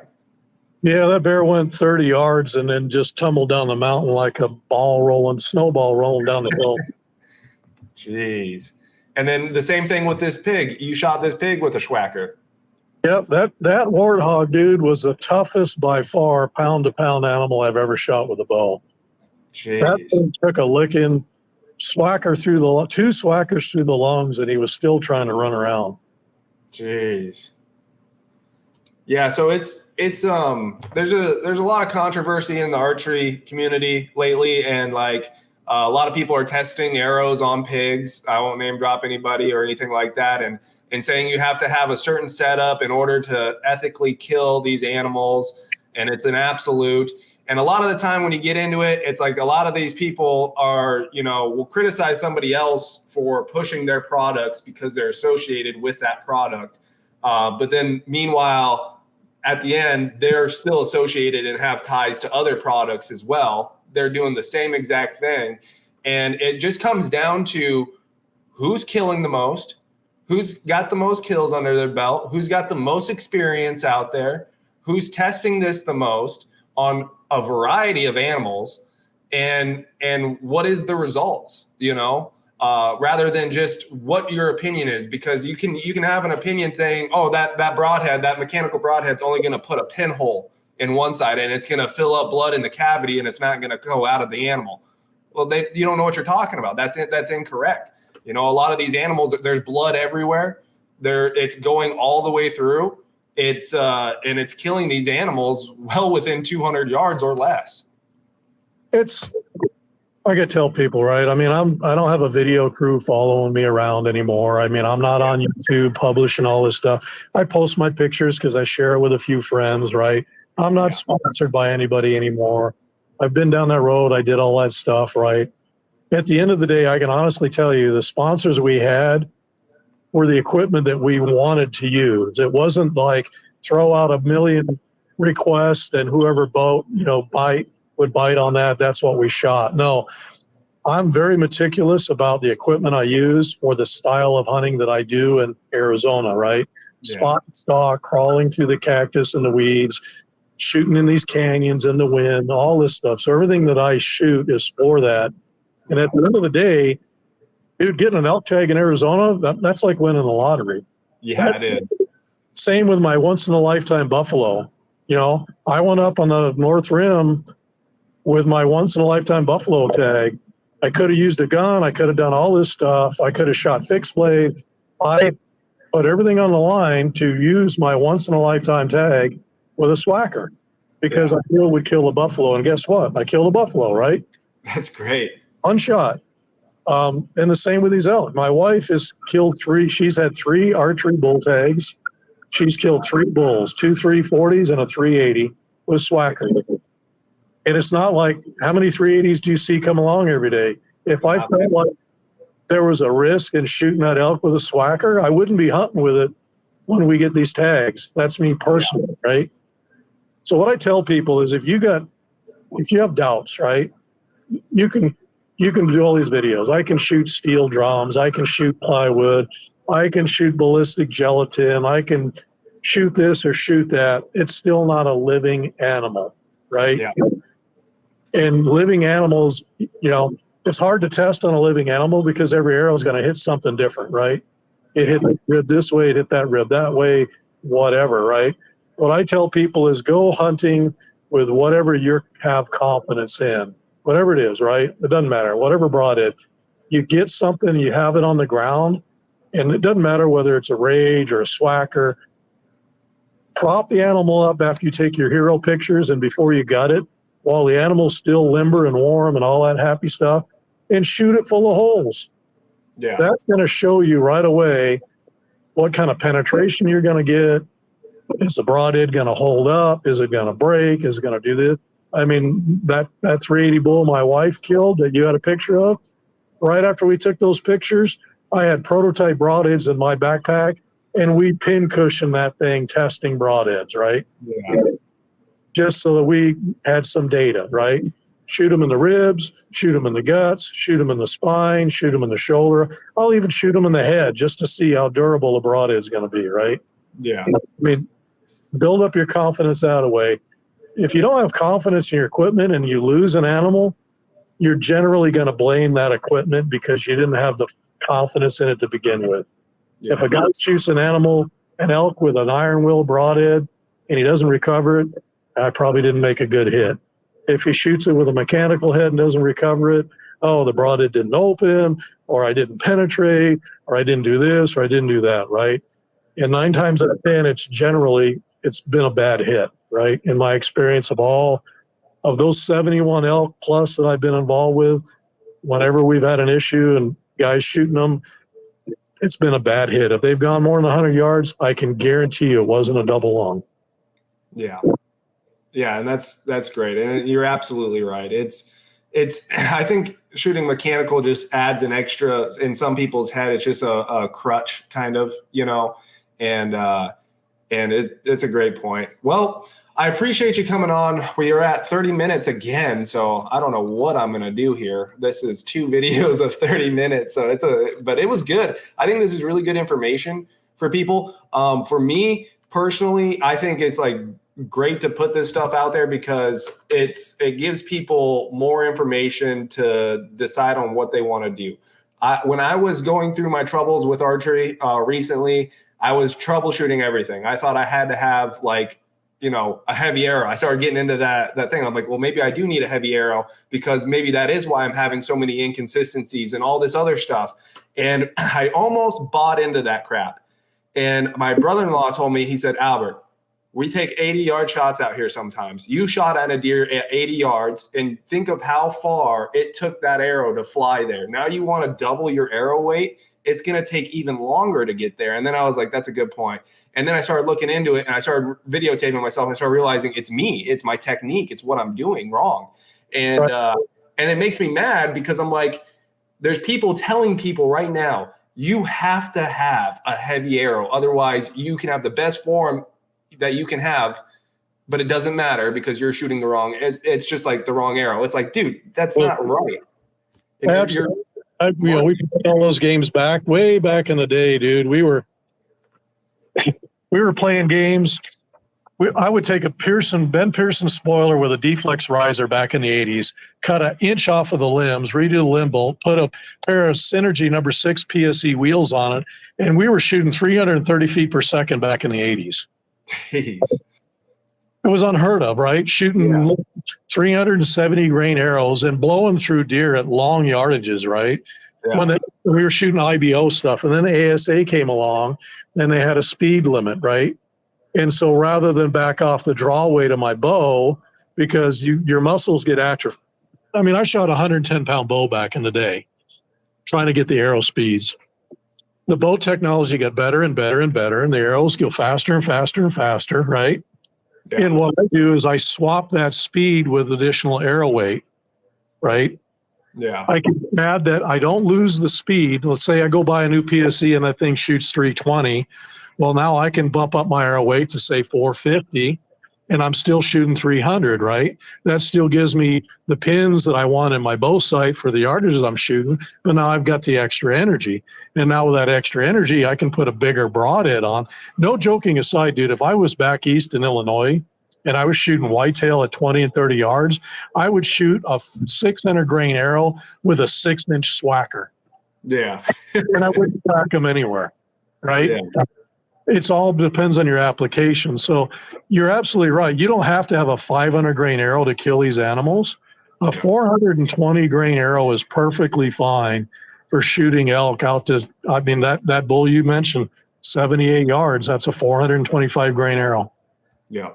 Yeah, that bear went 30 yards and then just tumbled down the mountain like a snowball rolling down the hill. Jeez. And then the same thing with this pig. You shot this pig with a Schwacker. Yep, that warthog, dude, was the toughest by far pound-to-pound animal I've ever shot with a bow. Jeez. That thing took a licking, two swackers through the lungs, and he was still trying to run around. Jeez. Yeah, so it's there's a lot of controversy in the archery community lately, and like a lot of people are testing arrows on pigs. I won't name drop anybody or anything like that, and saying you have to have a certain setup in order to ethically kill these animals, and it's an absolute. And a lot of the time when you get into it, it's like a lot of these people are, will criticize somebody else for pushing their products because they're associated with that product. But then meanwhile, at the end, they're still associated and have ties to other products as well. They're doing the same exact thing. And it just comes down to who's killing the most, who's got the most kills under their belt, who's got the most experience out there, who's testing this the most on a variety of animals, and what is the results, rather than just what your opinion is, because you can have an opinion saying, oh, that broadhead, that mechanical broadhead's only going to put a pinhole in one side and it's going to fill up blood in the cavity and it's not going to go out of the animal. Well, you don't know what you're talking about. That's incorrect. A lot of these animals, there's blood everywhere. It's going all the way through. And it's killing these animals well within 200 yards or less. It's, I could tell people, right? I mean, I don't have a video crew following me around anymore. I mean, I'm not on YouTube publishing all this stuff. I post my pictures because I share it with a few friends, right? I'm not sponsored by anybody anymore. I've been down that road. I did all that stuff, right? At the end of the day, I can honestly tell you the sponsors we had were the equipment that we wanted to use. It wasn't like throw out 1 million requests and whoever would bite on that. That's what we shot. No, I'm very meticulous about the equipment I use for the style of hunting that I do in Arizona, right? Yeah. Spot and stalk, crawling through the cactus and the weeds, shooting in these canyons in the wind, all this stuff. So everything that I shoot is for that. And at the end of the day, dude, getting an elk tag in Arizona, that's like winning the lottery. Yeah, it is. Same with my once-in-a-lifetime buffalo. You know, I went up on the North Rim with my once-in-a-lifetime buffalo tag. I could have used a gun. I could have done all this stuff. I could have shot fixed blade. I put everything on the line to use my once-in-a-lifetime tag with a swacker because I knew it would kill a buffalo. And guess what? I killed a buffalo, right? That's great. Unshot. And the same with these elk. My wife has killed 3. She's had 3 archery bull tags. She's killed 3 bulls, 2 340s and a 380 with swacker. And it's not like, how many 380s do you see come along every day? If I felt like there was a risk in shooting that elk with a swacker, I wouldn't be hunting with it when we get these tags. That's me personally, right? So what I tell people is if you have doubts, right, you can do all these videos. I can shoot steel drums. I can shoot plywood. I can shoot ballistic gelatin. I can shoot this or shoot that. It's still not a living animal, right? Yeah. And living animals, you know, it's hard to test on a living animal because every arrow is going to hit something different, right? It hit the rib this way, it hit that rib that way, whatever, right? What I tell people is go hunting with whatever you have confidence in, whatever it is, right? It doesn't matter, whatever broadhead. You get something, you have it on the ground, and it doesn't matter whether it's a rage or a swacker. Prop the animal up after you take your hero pictures and before you gut it, while the animal's still limber and warm and all that happy stuff, and shoot it full of holes. Yeah. That's going to show you right away what kind of penetration you're going to get. Is the broadhead going to hold up? Is it going to break? Is it going to do this? I mean, that 380 bull my wife killed that you had a picture of, right after we took those pictures, I had prototype broadheads in my backpack, and we pin cushioned that thing testing broadheads, right? Yeah. Just so that we had some data, right? Shoot them in the ribs, shoot them in the guts, shoot them in the spine, shoot them in the shoulder. I'll even shoot them in the head just to see how durable a broadhead is going to be, right? Yeah. I mean, build up your confidence that way. If you don't have confidence in your equipment and you lose an animal, you're generally going to blame that equipment because you didn't have the confidence in it to begin with. Yeah. If a guy shoots an elk with an iron will broadhead and he doesn't recover it, I probably didn't make a good hit. If he shoots it with a mechanical head and doesn't recover it, oh, the broadhead didn't open, or I didn't penetrate, or I didn't do this, or I didn't do that, right? And 9 times out of 10, it's been a bad hit, right? In my experience of those 71 elk plus that I've been involved with, whenever we've had an issue and guys shooting them, it's been a bad hit. If they've gone more than 100 yards, I can guarantee you it wasn't a double lung. Yeah. Yeah, and that's great. And you're absolutely right. It's I think shooting mechanical just adds an extra in some people's head. It's just a crutch kind of, you know, and it's a great point. Well, I appreciate you coming on. We are at 30 minutes again, so I don't know what I'm going to do here. This is 2 videos of 30 minutes, so but it was good. I think this is really good information for people. For me personally, I think it's like great to put this stuff out there because it gives people more information to decide on what they want to do. When I was going through my troubles with archery recently, I was troubleshooting everything. I thought I had to have a heavy arrow. I started getting into that thing. I'm like, well, maybe I do need a heavy arrow because maybe that is why I'm having so many inconsistencies and all this other stuff. And I almost bought into that crap. And my brother-in-law told me, he said, Albert, we take 80-yard shots out here sometimes. You shot at a deer at 80 yards and think of how far it took that arrow to fly there. Now you want to double your arrow weight. It's going to take even longer to get there. And then I was like, that's a good point. And then I started looking into it and I started videotaping myself and I started realizing it's me. It's my technique. It's what I'm doing wrong. And it makes me mad because I'm like, there's people telling people right now, you have to have a heavy arrow. Otherwise you can have the best form that you can have, but it doesn't matter because you're shooting the wrong. It's just like the wrong arrow. It's like, dude, that's not right. We played all those games way back in the day, dude. We were playing games I would take a Ben Pearson spoiler with a deflex riser back in the 80s, cut an inch off of the limbs, redo the limb bolt, put a pair of Synergy number 6 PSE wheels on it, and we were shooting 330 feet per second back in the 80s. Jeez. It was unheard of, right? Shooting 370 grain arrows and blowing through deer at long yardages, right? Yeah. We were shooting IBO stuff, and then the ASA came along, and they had a speed limit, right? And so rather than back off the draw weight of my bow, because your muscles get atrophied. I mean, I shot a 110-pound bow back in the day, trying to get the arrow speeds. The bow technology got better and better and better, and the arrows go faster and faster and faster, right? Yeah. And what I do is I swap that speed with additional arrow weight, right? Yeah. I can add that I don't lose the speed. Let's say I go buy a new PSE and that thing shoots 320. Well, now I can bump up my arrow weight to say 450, and I'm still shooting 300, right? That still gives me the pins that I want in my bow sight for the yardages I'm shooting, but now I've got the extra energy. And now with that extra energy, I can put a bigger broadhead on. No joking aside, dude, if I was back east in Illinois and I was shooting whitetail at 20 and 30 yards, I would shoot a 600 grain arrow with a 6-inch swacker. Yeah. And I wouldn't track them anywhere, right? Yeah. It's all depends on your application. So you're absolutely right. You don't have to have a 500 grain arrow to kill these animals. A 420 grain arrow is perfectly fine for shooting elk out to, I mean, that bull you mentioned, 78 yards, that's a 425 grain arrow. Yeah.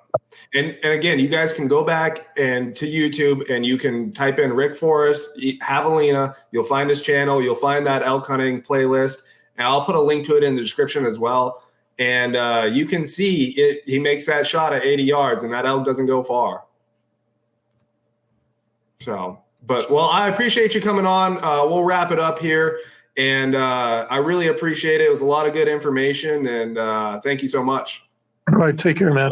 And again, you guys can go back and to YouTube and you can type in Rick Forrest, Javelina. You'll find his channel. You'll find that elk hunting playlist. And I'll put a link to it in the description as well. And you can see it. He makes that shot at 80 yards, and that elk doesn't go far. So, but well, I appreciate you coming on. We'll wrap it up here, and I really appreciate it. It was a lot of good information, and thank you so much. All right, take care, man.